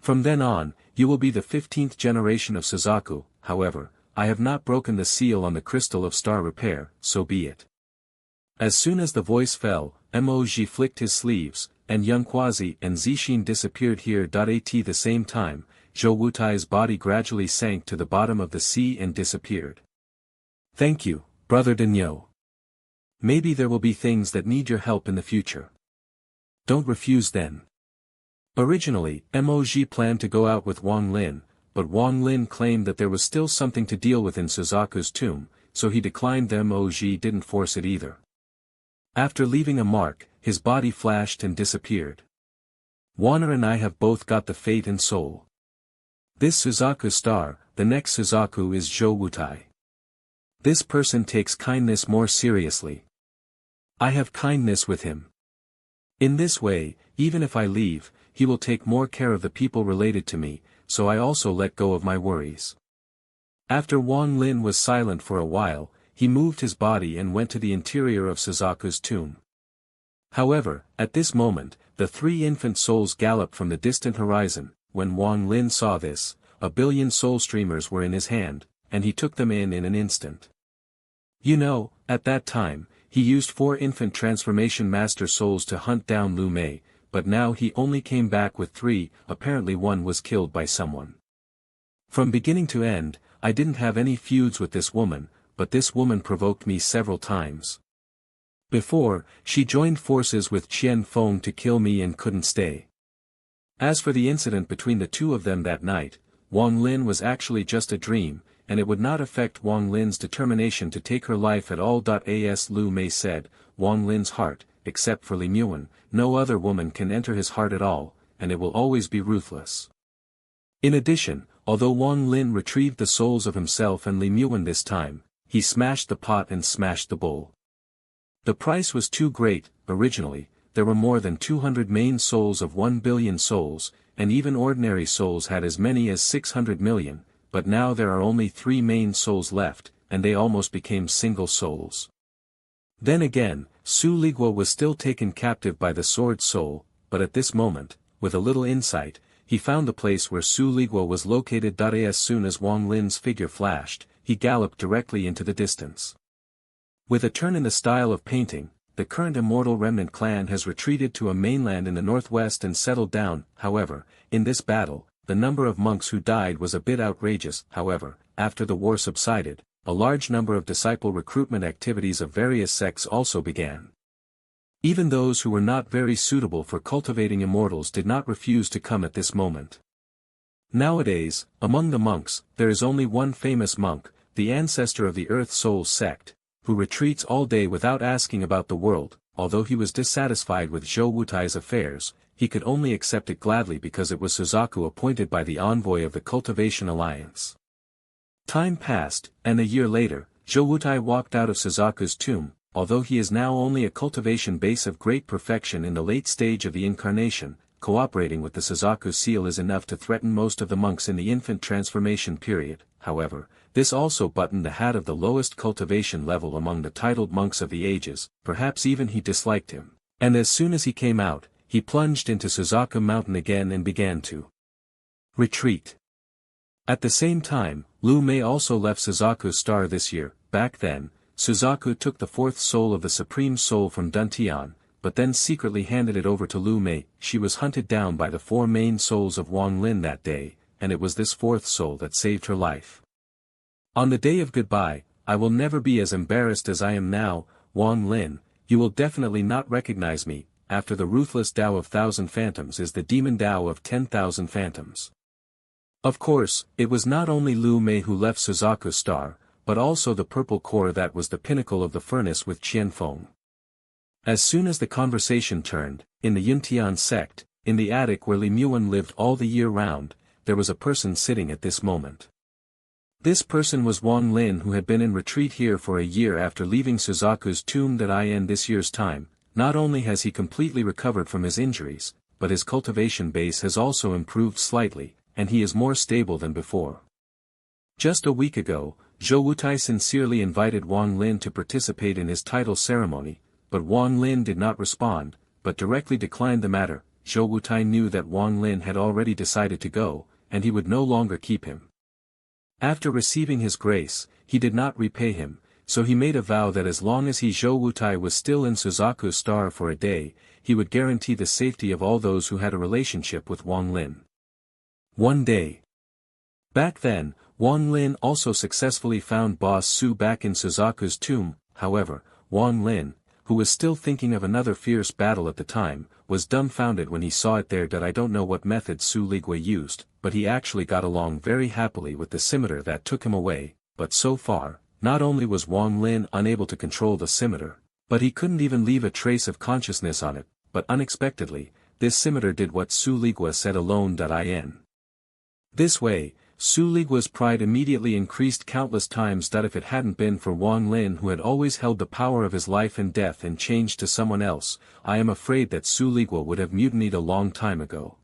From then on, you will be the 15th generation of Suzaku. However, I have not broken the seal on the crystal of star repair, so be it. As soon as the voice fell, Moji flicked his sleeves, and Yongquazi and Zixin disappeared here. At the same time, Zhou Wutai's body gradually sank to the bottom of the sea and disappeared. Thank you, Brother Denyo. Maybe there will be things that need your help in the future. Don't refuse then. Originally, Moji planned to go out with Wang Lin, but Wang Lin claimed that there was still something to deal with in Suzaku's tomb, so he declined. Moji didn't force it either. After leaving a mark, his body flashed and disappeared. Wana and I have both got the fate and soul. This Suzaku star, the next Suzaku is Zhou Wutai. This person takes kindness more seriously. I have kindness with him. In this way, even if I leave, he will take more care of the people related to me, so I also let go of my worries. After Wang Lin was silent for a while, he moved his body and went to the interior of Suzaku's tomb. However, at this moment, the three infant souls galloped from the distant horizon. When Wang Lin saw this, 1 billion soul streamers were in his hand, and he took them in an instant. You know, at that time, he used 4 infant transformation master souls to hunt down Lu Mei, but now he only came back with 3, apparently one was killed by someone. From beginning to end, I didn't have any feuds with this woman, but this woman provoked me several times. Before, she joined forces with Qian Feng to kill me and couldn't stay. As for the incident between the two of them that night, Wang Lin was actually just a dream, and it would not affect Wang Lin's determination to take her life at all. As Lu Mei said, Wang Lin's heart, except for Li Muan, no other woman can enter his heart at all, and it will always be ruthless. In addition, although Wang Lin retrieved the souls of himself and Li Muan this time, he smashed the pot and smashed the bowl. The price was too great. Originally, there were more than 200 main souls of 1 billion souls, and even ordinary souls had as many as 600 million, but now there are only 3 main souls left, and they almost became single souls. Then again, Su Liguo was still taken captive by the sword soul, but at this moment, with a little insight, he found the place where Su Liguo was located. As soon as Wang Lin's figure flashed, he galloped directly into the distance. With a turn in the style of painting, the current immortal remnant clan has retreated to a mainland in the northwest and settled down. However, in this battle, the number of monks who died was a bit outrageous. However, after the war subsided, a large number of disciple recruitment activities of various sects also began. Even those who were not very suitable for cultivating immortals did not refuse to come at this moment. Nowadays, among the monks, there is only one famous monk, the ancestor of the Earth Soul sect, who retreats all day without asking about the world. Although he was dissatisfied with Zhou Wutai's affairs, he could only accept it gladly because it was Suzaku appointed by the envoy of the Cultivation Alliance. Time passed, and a year later, Zhou Wutai walked out of Suzaku's tomb. Although he is now only a cultivation base of great perfection in the late stage of the incarnation, cooperating with the Suzaku seal is enough to threaten most of the monks in the infant transformation period. However, this also buttoned the hat of the lowest cultivation level among the titled monks of the ages. Perhaps even he disliked him. And as soon as he came out, he plunged into Suzaku Mountain again and began to retreat. At the same time, Lu Mei also left Suzaku's star this year. Back then, Suzaku took the 4th soul of the Supreme Soul from Duntian, but then secretly handed it over to Lu Mei. She was hunted down by the 4 main souls of Wang Lin that day, and it was this 4th soul that saved her life. On the day of goodbye, I will never be as embarrassed as I am now. Wang Lin, you will definitely not recognize me. After the ruthless Tao of 1,000 phantoms is the demon Tao of 10,000 phantoms. Of course, it was not only Lu Mei who left Suzaku's star, but also the purple core that was the pinnacle of the furnace with Qian Feng. As soon as the conversation turned, in the Yuntian sect, in the attic where Li Muan lived all the year round, there was a person sitting at this moment. This person was Wang Lin, who had been in retreat here for a year after leaving Suzaku's tomb. In this year's time, not only has he completely recovered from his injuries, but his cultivation base has also improved slightly, and he is more stable than before. Just a week ago, Zhou Wutai sincerely invited Wang Lin to participate in his title ceremony, but Wang Lin did not respond, but directly declined the matter. Zhou Wutai knew that Wang Lin had already decided to go, and he would no longer keep him. After receiving his grace, he did not repay him, so he made a vow that as long as Zhou Wutai was still in Suzaku's star for a day, he would guarantee the safety of all those who had a relationship with Wang Lin. One day. Back then, Wang Lin also successfully found Boss Su back in Suzaku's tomb. However, Wang Lin, who was still thinking of another fierce battle at the time, was dumbfounded when he saw it there. I don't know what method Su Liguo used, but he actually got along very happily with the scimitar that took him away. But so far, not only was Wang Lin unable to control the scimitar, But he couldn't even leave a trace of consciousness on it, but unexpectedly, this scimitar did what Su Ligua said alone.in. This way, Su Ligua's pride immediately increased countless times. If it hadn't been for Wang Lin, who had always held the power of his life and death and changed to someone else, I am afraid that Su Ligua would have mutinied a long time ago.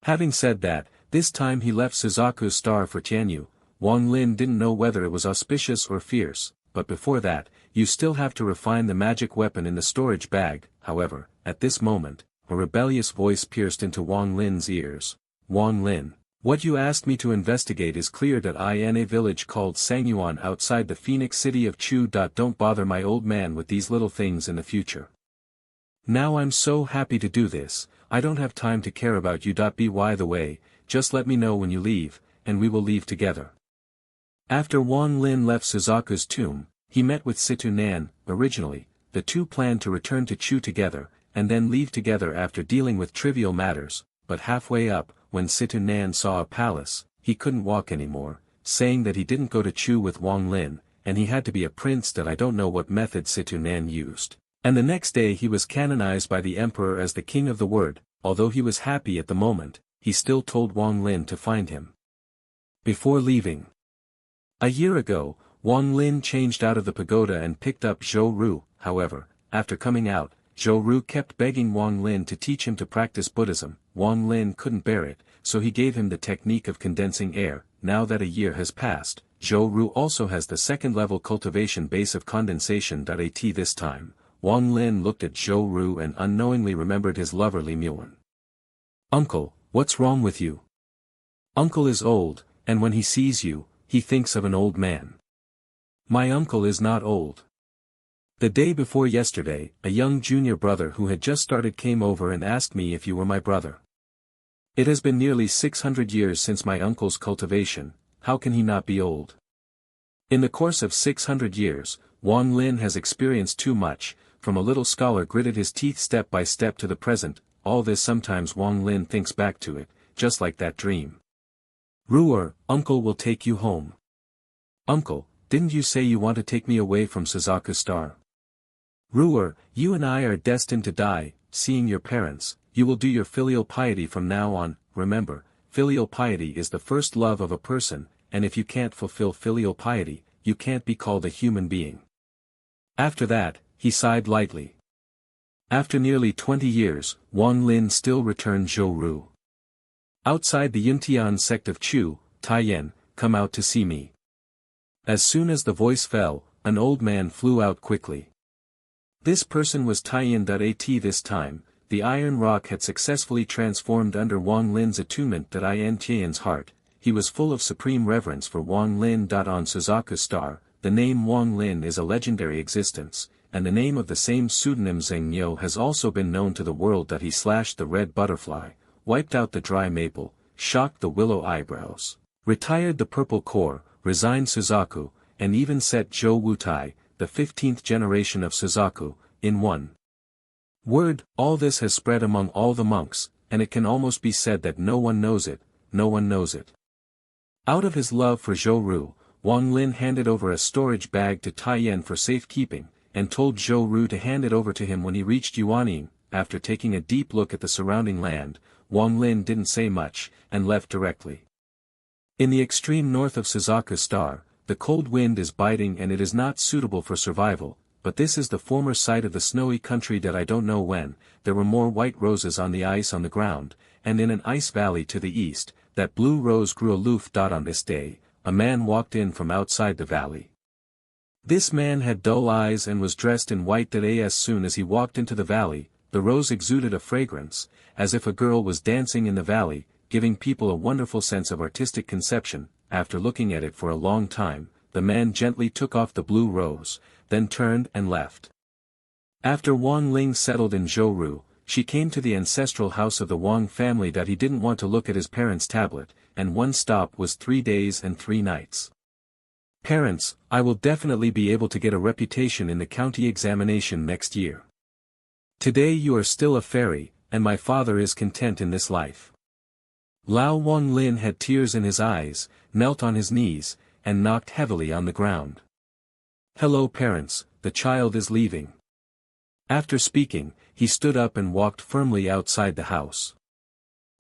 Having said that, this time he left Suzaku's star for Tianyu. Wang Lin didn't know whether it was auspicious or fierce, but before that, you still have to refine the magic weapon in the storage bag. However, at this moment, a rebellious voice pierced into Wang Lin's ears. Wang Lin, what you asked me to investigate is clear. In a village called Sangyuan outside the Phoenix city of Chu. Don't bother my old man with these little things in the future. Now I'm so happy to do this, I don't have time to care about you. By the way, just let me know when you leave, and we will leave together. After Wang Lin left Suzaku's tomb, he met with Situ Nan. Originally, the two planned to return to Chu together, and then leave together after dealing with trivial matters, but halfway up, when Situ Nan saw a palace, he couldn't walk anymore, saying that he didn't go to Chu with Wang Lin, and he had to be a prince. I don't know what method Situ Nan used. And the next day he was canonized by the emperor as the king of the word. Although he was happy at the moment, he still told Wang Lin to find him. Before leaving. A year ago, Wang Lin changed out of the pagoda and picked up Zhou Ru. However, after coming out, Zhou Ru kept begging Wang Lin to teach him to practice Buddhism. Wang Lin couldn't bear it, so he gave him the technique of condensing air. Now that a year has passed, Zhou Ru also has the second-level cultivation base of condensation.at. This time, Wang Lin looked at Zhou Ru and unknowingly remembered his lover Li Muan. Uncle, what's wrong with you? Uncle is old, and when he sees you, he thinks of an old man. My uncle is not old. The day before yesterday, a young junior brother who had just started came over and asked me if you were my brother. It has been nearly 600 years since my uncle's cultivation, how can he not be old? In the course of 600 years, Wang Lin has experienced too much. From a little scholar gritted his teeth step by step to the present, all this sometimes Wang Lin thinks back to it, just like that dream. Ruer, uncle will take you home. Uncle, didn't you say you want to take me away from Suzaku Star? Ruer, you and I are destined to die. Seeing your parents, you will do your filial piety from now on. Remember, filial piety is the first love of a person, and if you can't fulfill filial piety, you can't be called a human being. After that, he sighed lightly. After nearly 20 years, Wang Lin still returned Zhou Ru. Outside the Yuntian sect of Chu, Taiyan, come out to see me. As soon as the voice fell, an old man flew out quickly. This person was Taiyan.at. This time, the iron rock had successfully transformed under Wang Lin's attunement. In Tian's heart, he was full of supreme reverence for Wang Lin. On Suzaku Star, the name Wang Lin is a legendary existence, and the name of the same pseudonym Zheng Yo has also been known to the world. He slashed the red butterfly, wiped out the dry maple, shocked the willow eyebrows, retired the purple core, resigned Suzaku, and even set Zhou Wutai, the 15th generation of Suzaku, in one word. All this has spread among all the monks, and it can almost be said that no one knows it, no one knows it. Out of his love for Zhou Ru, Wang Lin handed over a storage bag to Taiyan for safekeeping, and told Zhou Ru to hand it over to him when he reached Yuanying. After taking a deep look at the surrounding land, Wang Lin didn't say much, and left directly. In the extreme north of Suzaku Star, the cold wind is biting and it is not suitable for survival, but this is the former site of the snowy country. I don't know when, there were more white roses on the ice on the ground, and in an ice valley to the east, that blue rose grew aloof. On this day, a man walked in from outside the valley. This man had dull eyes and was dressed in white. As soon as he walked into the valley, the rose exuded a fragrance, as if a girl was dancing in the valley, giving people a wonderful sense of artistic conception. After looking at it for a long time, the man gently took off the blue rose, then turned and left. After Wang Ling settled in Zhou Ru, she came to the ancestral house of the Wang family. He didn't want to look at his parents' tablet, and one stop was 3 days and 3 nights. Parents, I will definitely be able to get a reputation in the county examination next year. Today you are still a fairy, and my father is content in this life. Lao Wang Lin had tears in his eyes, knelt on his knees, and knocked heavily on the ground. Hello parents, the child is leaving. After speaking, he stood up and walked firmly outside the house.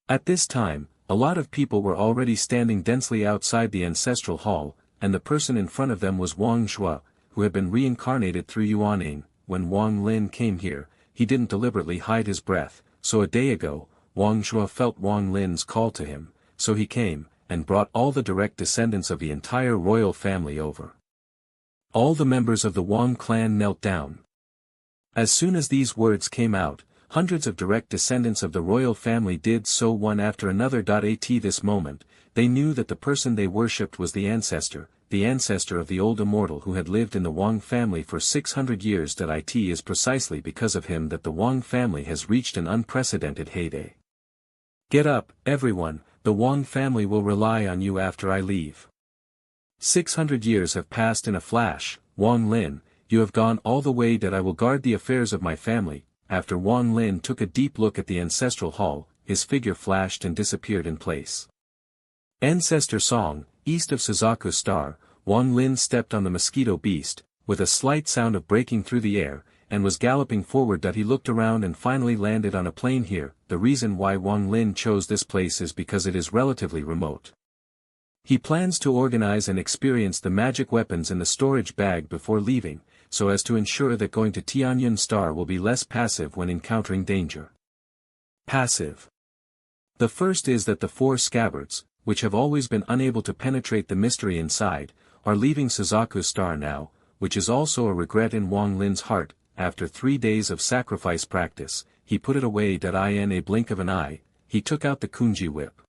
At this time, a lot of people were already standing densely outside the ancestral hall, and the person in front of them was Wang Zhuo, who had been reincarnated through Yuaning. When Wang Lin came here, he didn't deliberately hide his breath, so a day ago, Wang Zhuo felt Wang Lin's call to him, so he came, and brought all the direct descendants of the entire royal family over. All the members of the Wang clan knelt down. As soon as these words came out, hundreds of direct descendants of the royal family did so one after another. At this moment, they knew that the person they worshipped was the ancestor of the old immortal who had lived in the Wang family for 600 years. It is precisely because of him that the Wang family has reached an unprecedented heyday. Get up, everyone, the Wang family will rely on you after I leave. 600 years have passed in a flash, Wang Lin, you have gone all the way. I will guard the affairs of my family. After Wang Lin took a deep look at the ancestral hall, his figure flashed and disappeared in place. Ancestor Song, east of Suzaku's star, Wang Lin stepped on the mosquito beast, with a slight sound of breaking through the air, and was galloping forward. He looked around and finally landed on a plain here. The reason why Wang Lin chose this place is because it is relatively remote. He plans to organize and experience the magic weapons in the storage bag before leaving, so as to ensure that going to Tianyun Star will be less passive when encountering danger. Passive. The first is that the 4 scabbards, which have always been unable to penetrate the mystery inside, are leaving Suzaku's star now, which is also a regret in Wang Lin's heart. After 3 days of sacrifice practice, he put it away. In a blink of an eye, he took out the Kunji whip.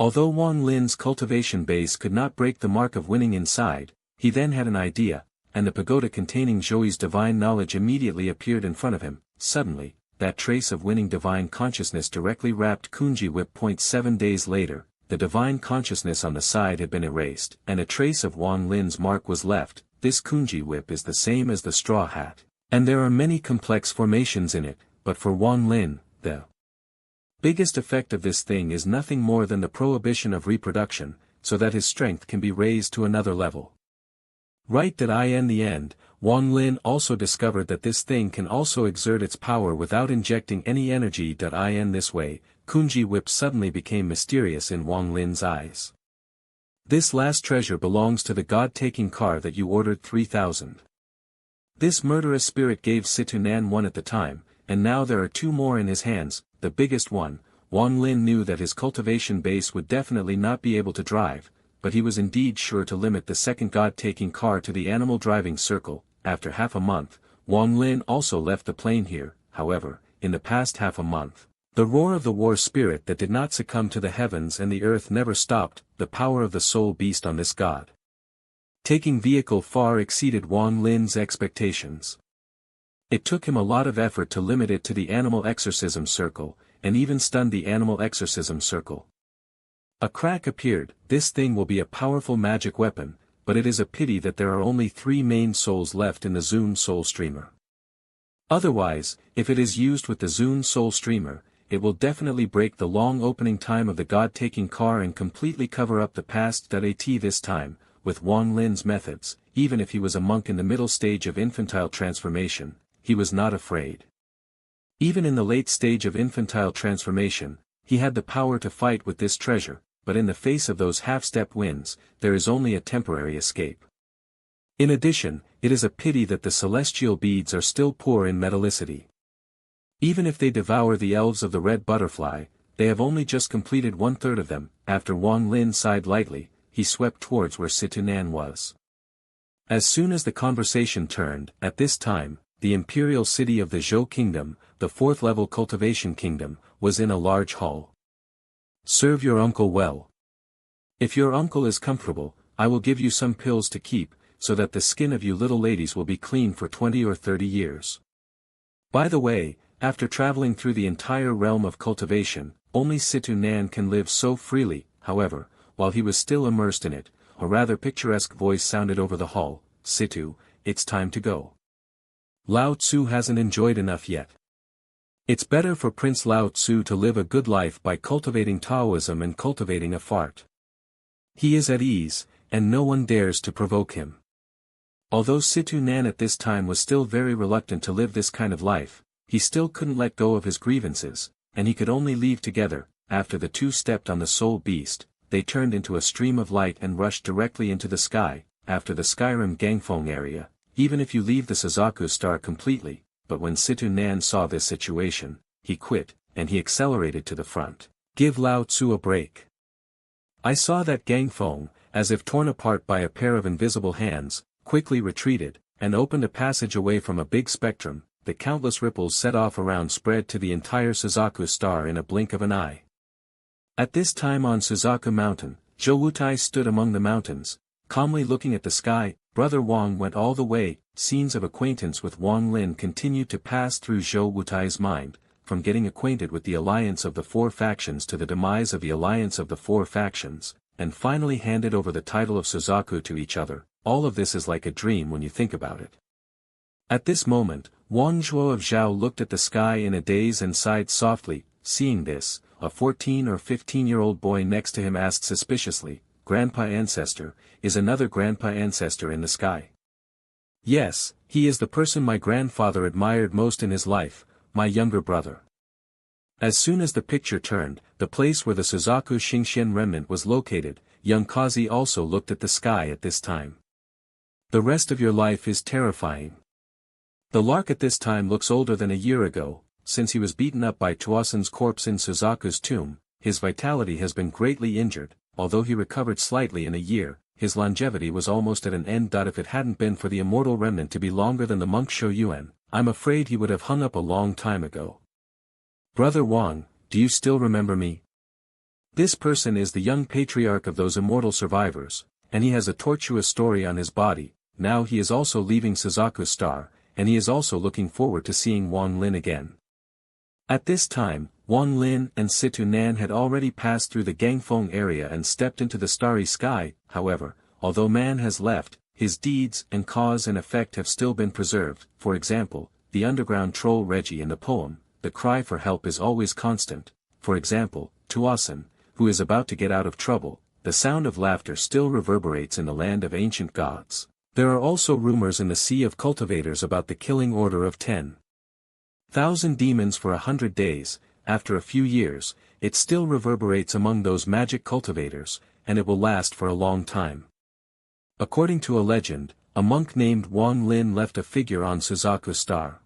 Although Wang Lin's cultivation base could not break the mark of winning inside, he then had an idea, and the pagoda containing Zhou's divine knowledge immediately appeared in front of him. Suddenly, that trace of winning divine consciousness directly wrapped Kunji whip. 7 days later, the divine consciousness on the side had been erased, and a trace of Wang Lin's mark was left. This Kunji whip is the same as the straw hat, and there are many complex formations in it, but for Wang Lin, the biggest effect of this thing is nothing more than the prohibition of reproduction, so that his strength can be raised to another level. Right. In the end, Wang Lin also discovered that this thing can also exert its power without injecting any energy. In this way, Kunji whip suddenly became mysterious in Wang Lin's eyes. This last treasure belongs to the god-taking car that you ordered 3,000. This murderous spirit gave Situ Nan one at the time, and now there are 2 more in his hands. The biggest one, Wang Lin knew that his cultivation base would definitely not be able to drive, but he was indeed sure to limit the second god-taking car to the animal driving circle. After half a month, Wang Lin also left the plane here. However, in the past half a month, the roar of the war spirit that did not succumb to the heavens and the earth never stopped. The power of the soul beast on this god taking vehicle far exceeded Wang Lin's expectations. It took him a lot of effort to limit it to the animal exorcism circle, and even stunned the animal exorcism circle. A crack appeared. This thing will be a powerful magic weapon, but it is a pity that there are only 3 main souls left in the Zun Soul Streamer. Otherwise, if it is used with the Zun Soul Streamer, it will definitely break the long opening time of the god-taking car and completely cover up the past. This time, with Wang Lin's methods, even if he was a monk in the middle stage of infantile transformation, he was not afraid. Even in the late stage of infantile transformation, he had the power to fight with this treasure, but in the face of those half-step wins, there is only a temporary escape. In addition, it is a pity that the celestial beads are still poor in metallicity. Even if they devour the elves of the red butterfly, they have only just completed 1/3 of them. After Wang Lin sighed lightly, he swept towards where Situ Nan was. As soon as the conversation turned, at this time, the imperial city of the Zhou kingdom, the 4th-level cultivation kingdom, was in a large hall. Serve your uncle well. If your uncle is comfortable, I will give you some pills to keep, so that the skin of you little ladies will be clean for 20 or 30 years. By the way, after traveling through the entire realm of cultivation, only Situ Nan can live so freely. However, while he was still immersed in it, a rather picturesque voice sounded over the hall. Situ, it's time to go. Lao Tzu hasn't enjoyed enough yet. It's better for Prince Lao Tzu to live a good life by cultivating Taoism and cultivating a fart. He is at ease, and no one dares to provoke him. Although Situ Nan at this time was still very reluctant to live this kind of life, he still couldn't let go of his grievances, and he could only leave together. After the two stepped on the soul beast, they turned into a stream of light and rushed directly into the sky, after the Skyrim Gangfong area, even if you leave the Suzaku star completely. But when Situ Nan saw this situation, he quit, and he accelerated to the front. Give Lao Tzu a break. I saw that Gangfong, as if torn apart by a pair of invisible hands, quickly retreated, and opened a passage away from a big spectrum. The countless ripples set off around spread to the entire Suzaku star in a blink of an eye. At this time on Suzaku Mountain, Zhou Wutai stood among the mountains, calmly looking at the sky. Brother Wang went all the way. Scenes of acquaintance with Wang Lin continued to pass through Zhou Wutai's mind, from getting acquainted with the alliance of the four factions to the demise of the alliance of the four factions, and finally handed over the title of Suzaku to each other. All of this is like a dream when you think about it. At this moment, Wang Zhuo of Zhao looked at the sky in a daze and sighed softly. Seeing this, a 14 or 15-year-old boy next to him asked suspiciously, "Grandpa Ancestor, is another Grandpa Ancestor in the sky?" "Yes, he is the person my grandfather admired most in his life, my younger brother." As soon as the picture turned, the place where the Suzaku Xingxian remnant was located, young Kazi also looked at the sky at this time. "The rest of your life is terrifying. The lark at this time looks older than a year ago. Since he was beaten up by Tuasan's corpse in Suzaku's tomb, his vitality has been greatly injured. Although he recovered slightly in a year, his longevity was almost at an end. If it hadn't been for the immortal remnant to be longer than the monk Shou Yuan, I'm afraid he would have hung up a long time ago." "Brother Wang, do you still remember me? This person is the young patriarch of those immortal survivors, and he has a tortuous story on his body. Now he is also leaving Suzaku Star, and he is also looking forward to seeing Wang Lin again." At this time, Wang Lin and Situ Nan had already passed through the Gangfong area and stepped into the starry sky. However, although man has left, his deeds and cause and effect have still been preserved. For example, the underground troll Reggie in the poem, the cry for help is always constant. For example, Tuasan, who is about to get out of trouble, the sound of laughter still reverberates in the land of ancient gods. There are also rumors in the Sea of Cultivators about the killing order of 10,000 demons for 100 days. After a few years, it still reverberates among those magic cultivators, and it will last for a long time. According to a legend, a monk named Wang Lin left a figure on Suzaku Star.